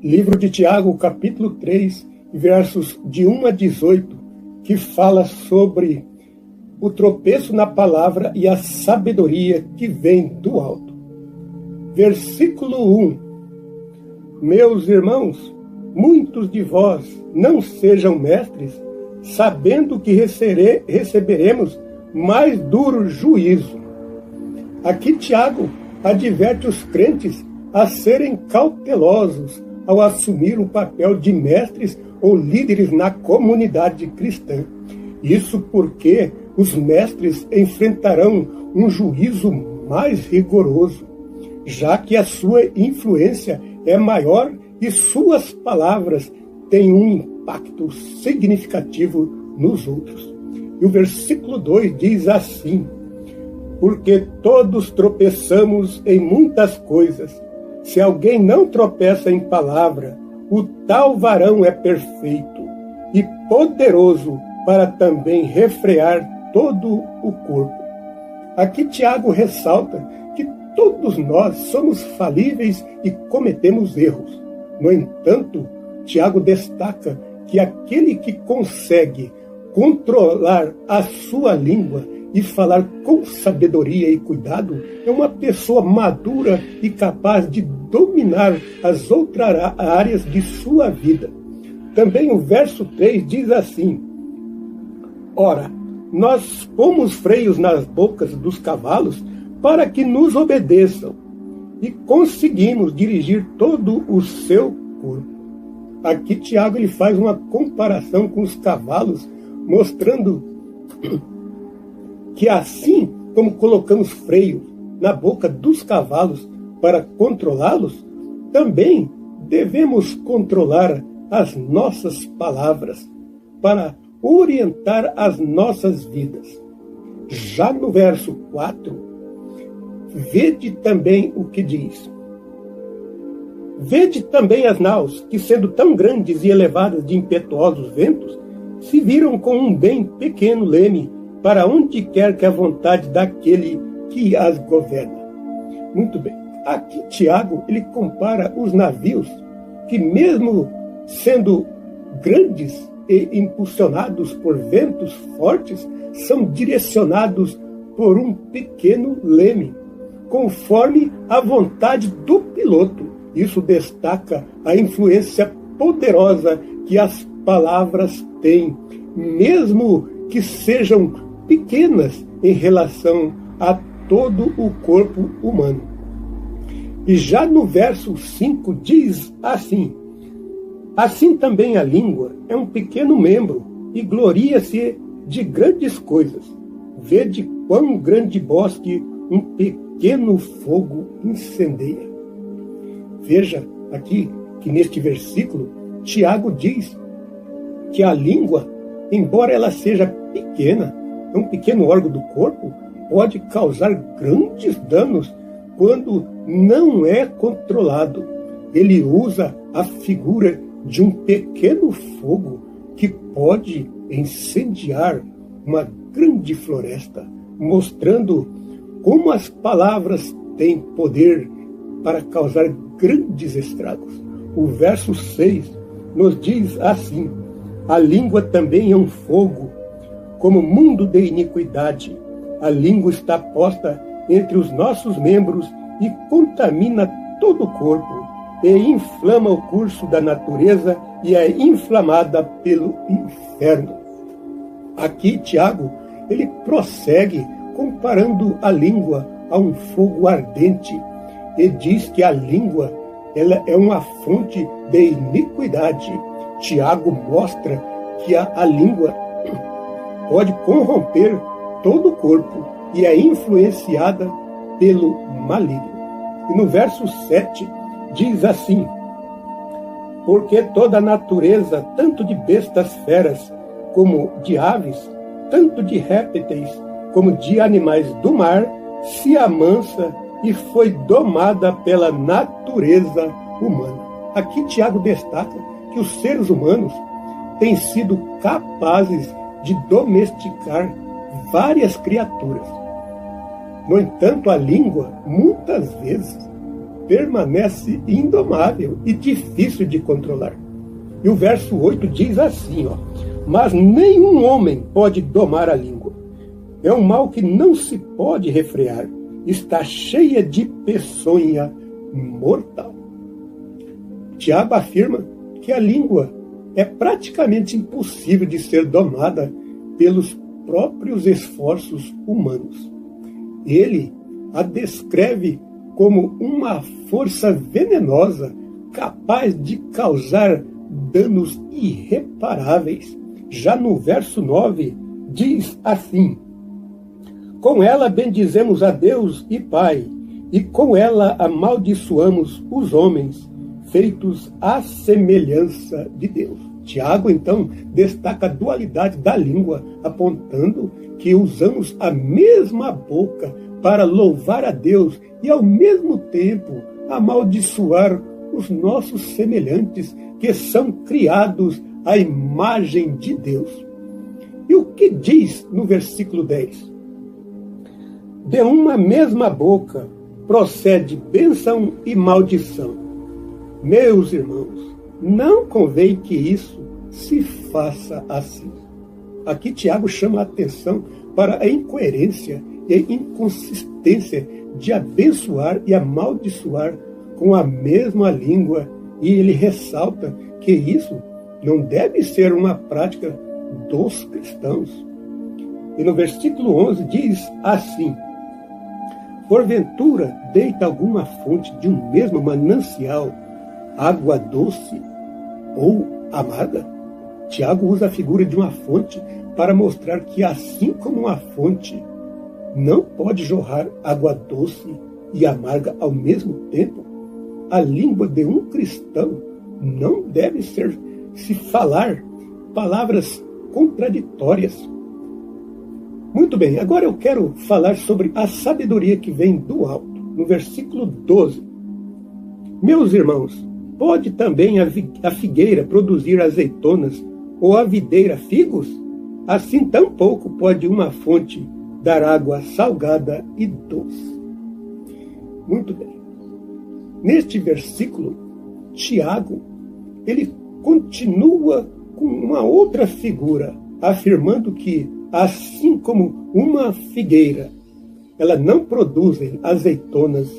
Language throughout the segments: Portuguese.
Livro de Tiago, capítulo 3, versos de 1 a 18, que fala sobre o tropeço na palavra e a sabedoria que vem do alto. Versículo 1. Meus irmãos, muitos de vós não sejam mestres, sabendo que receberemos mais duro juízo. Aqui Tiago adverte os crentes a serem cautelosos ao assumir o papel de mestres ou líderes na comunidade cristã. Isso porque os mestres enfrentarão um juízo mais rigoroso, já que a sua influência é maior e suas palavras têm um impacto significativo nos outros. E o versículo 2 diz assim: porque todos tropeçamos em muitas coisas. Se alguém não tropeça em palavra, o tal varão é perfeito e poderoso para também refrear todo o corpo. Aqui Tiago ressalta que todos nós somos falíveis e cometemos erros. No entanto, Tiago destaca que aquele que consegue controlar a sua língua e falar com sabedoria e cuidado é uma pessoa madura e capaz de dominar as outras áreas de sua vida. Também o verso 3 diz assim: ora, nós pomos freios nas bocas dos cavalos para que nos obedeçam e conseguimos dirigir todo o seu corpo. Aqui Tiago ele faz uma comparação com os cavalos, mostrando que assim como colocamos freio na boca dos cavalos para controlá-los, também devemos controlar as nossas palavras para orientar as nossas vidas. Já no verso 4, vede também o que diz. Vede também as naus, que sendo tão grandes e elevadas de impetuosos ventos, se viram com um bem pequeno leme, para onde quer que a vontade daquele que as governa. Muito bem. Aqui Tiago ele compara os navios que, mesmo sendo grandes e impulsionados por ventos fortes, são direcionados por um pequeno leme, conforme a vontade do piloto. Isso destaca a influência poderosa que as palavras têm, mesmo que sejam pequenas em relação a todo o corpo humano. E já no verso 5 diz assim: assim também a língua é um pequeno membro e gloria-se de grandes coisas. Vede quão grande bosque um pequeno fogo incendeia. Veja aqui que neste versículo Tiago diz que a língua, embora ela seja pequena, um pequeno órgão do corpo, pode causar grandes danos quando não é controlado. Ele usa a figura de um pequeno fogo que pode incendiar uma grande floresta, mostrando como as palavras têm poder para causar grandes estragos. O verso 6 nos diz assim: a língua também é um fogo, como mundo de iniquidade. A língua está posta entre os nossos membros e contamina todo o corpo, e inflama o curso da natureza e é inflamada pelo inferno. Aqui Tiago ele prossegue comparando a língua a um fogo ardente e diz que a língua ela é uma fonte de iniquidade. Tiago mostra que a língua pode corromper todo o corpo e é influenciada pelo maligno. E no verso 7 diz assim: porque toda a natureza, tanto de bestas feras como de aves, tanto de répteis como de animais do mar, se amansa e foi domada pela natureza humana. Aqui Tiago destaca que os seres humanos têm sido capazes de domesticar várias criaturas. No entanto, a língua, muitas vezes, permanece indomável e difícil de controlar. E o verso 8 diz assim, mas nenhum homem pode domar a língua. É um mal que não se pode refrear. Está cheia de peçonha mortal. Tiago afirma que a língua é praticamente impossível de ser domada pelos próprios esforços humanos. Ele a descreve como uma força venenosa capaz de causar danos irreparáveis. Já no verso 9, diz assim: com ela bendizemos a Deus e Pai, e com ela amaldiçoamos os homens, feitos à semelhança de Deus. Tiago, então, destaca a dualidade da língua, apontando que usamos a mesma boca para louvar a Deus e, ao mesmo tempo, amaldiçoar os nossos semelhantes, que são criados à imagem de Deus. E o que diz no versículo 10? De uma mesma boca procede bênção e maldição. Meus irmãos, não convém que isso se faça assim. Aqui Tiago chama a atenção para a incoerência e a inconsistência de abençoar e amaldiçoar com a mesma língua, e ele ressalta que isso não deve ser uma prática dos cristãos. E no versículo 11 diz assim: porventura deita alguma fonte de um mesmo manancial água doce ou amarga? Tiago usa a figura de uma fonte para mostrar que, assim como uma fonte não pode jorrar água doce e amarga ao mesmo tempo, a língua de um cristão não deve se falar palavras contraditórias. Muito bem, agora eu quero falar sobre a sabedoria que vem do alto. No versículo 12. Meus irmãos, pode também a figueira produzir azeitonas ou a videira figos? Assim tampouco pode uma fonte dar água salgada e doce. Muito bem. Neste versículo, Tiago, ele continua com uma outra figura, afirmando que, assim como uma figueira, ela não produzem azeitonas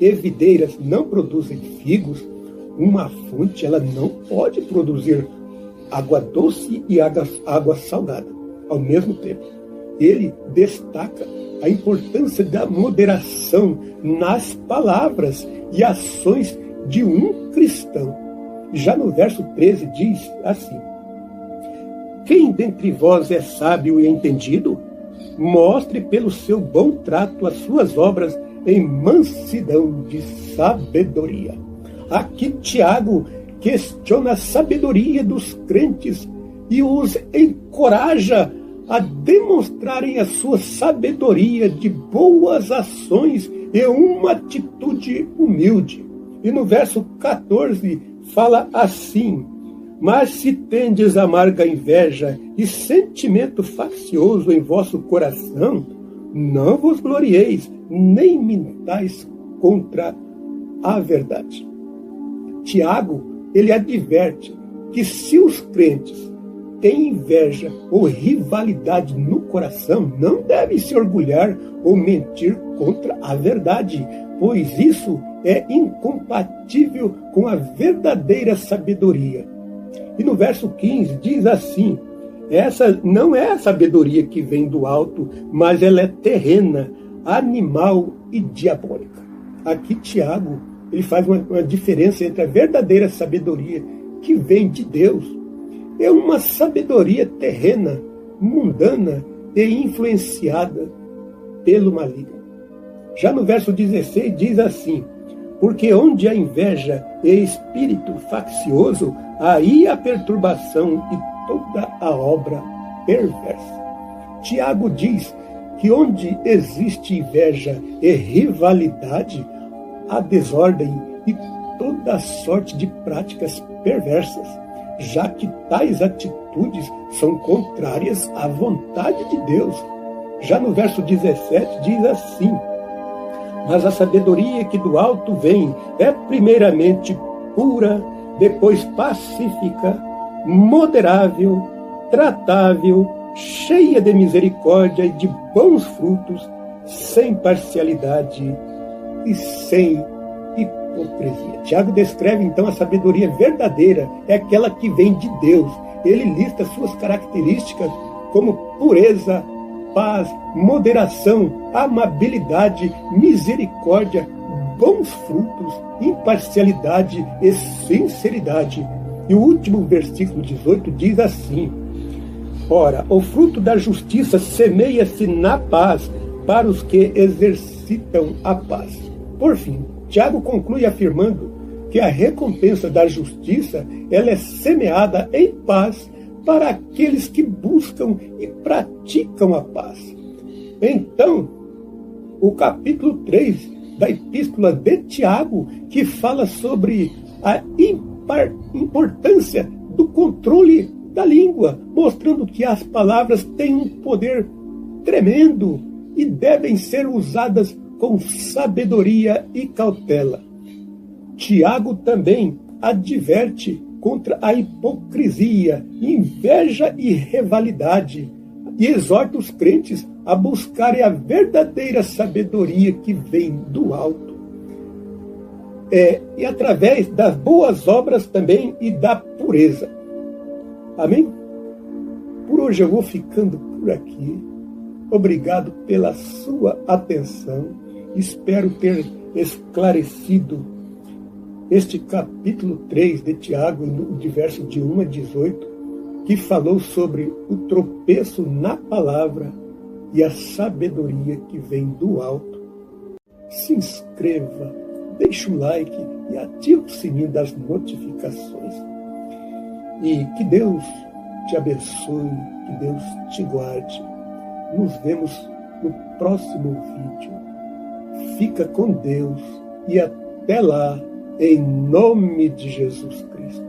e videiras não produzem figos, uma fonte ela não pode produzir água doce e água salgada ao mesmo tempo. Ele destaca a importância da moderação nas palavras e ações de um cristão. Já no verso 13 diz assim: quem dentre vós é sábio e entendido? Mostre pelo seu bom trato as suas obras em mansidão de sabedoria. Aqui Tiago questiona a sabedoria dos crentes e os encoraja a demonstrarem a sua sabedoria de boas ações e uma atitude humilde. E no verso 14 fala assim: mas se tendes amarga inveja e sentimento faccioso em vosso coração, não vos glorieis, nem mintais contra a verdade. Tiago, ele adverte que se os crentes têm inveja ou rivalidade no coração, não devem se orgulhar ou mentir contra a verdade, pois isso é incompatível com a verdadeira sabedoria. E no verso 15 diz assim: essa não é a sabedoria que vem do alto, mas ela é terrena, animal e diabólica. Aqui Tiago, ele faz uma diferença entre a verdadeira sabedoria que vem de Deus e uma sabedoria terrena, mundana e influenciada pelo maligno. Já no verso 16 diz assim: porque onde há inveja e espírito faccioso, aí há perturbação e toda a obra perversa. Tiago diz que onde existe inveja e rivalidade, há desordem e toda sorte de práticas perversas, já que tais atitudes são contrárias à vontade de Deus. Já no verso 17 diz assim: Mas a sabedoria que do alto vem é primeiramente pura, depois pacífica, moderável, tratável, cheia de misericórdia e de bons frutos, sem parcialidade e sem hipocrisia. Tiago descreve então a sabedoria verdadeira, é aquela que vem de Deus. Ele lista suas características como pureza, paz, moderação, amabilidade, misericórdia, bons frutos, imparcialidade e sinceridade. E o último versículo 18 diz assim: ora, o fruto da justiça semeia-se na paz para os que exercitam a paz. Por fim, Tiago conclui afirmando que a recompensa da justiça ela é semeada em paz para aqueles que buscam e praticam a paz. Então, o capítulo 3 da Epístola de Tiago, que fala sobre a importância do controle da língua, mostrando que as palavras têm um poder tremendo e devem ser usadas com sabedoria e cautela. Tiago também adverte contra a hipocrisia, inveja e rivalidade, e exorta os crentes a buscarem a verdadeira sabedoria que vem do alto. E através das boas obras também e da pureza. Amém? Por hoje eu vou ficando por aqui. Obrigado pela sua atenção. Espero ter esclarecido este capítulo 3 de Tiago, de verso de 1 a 18, que falou sobre o tropeço na palavra e a sabedoria que vem do alto. Se inscreva, deixe um like e ative o sininho das notificações. E que Deus te abençoe, que Deus te guarde. Nos vemos no próximo vídeo. Fica com Deus e até lá, em nome de Jesus Cristo.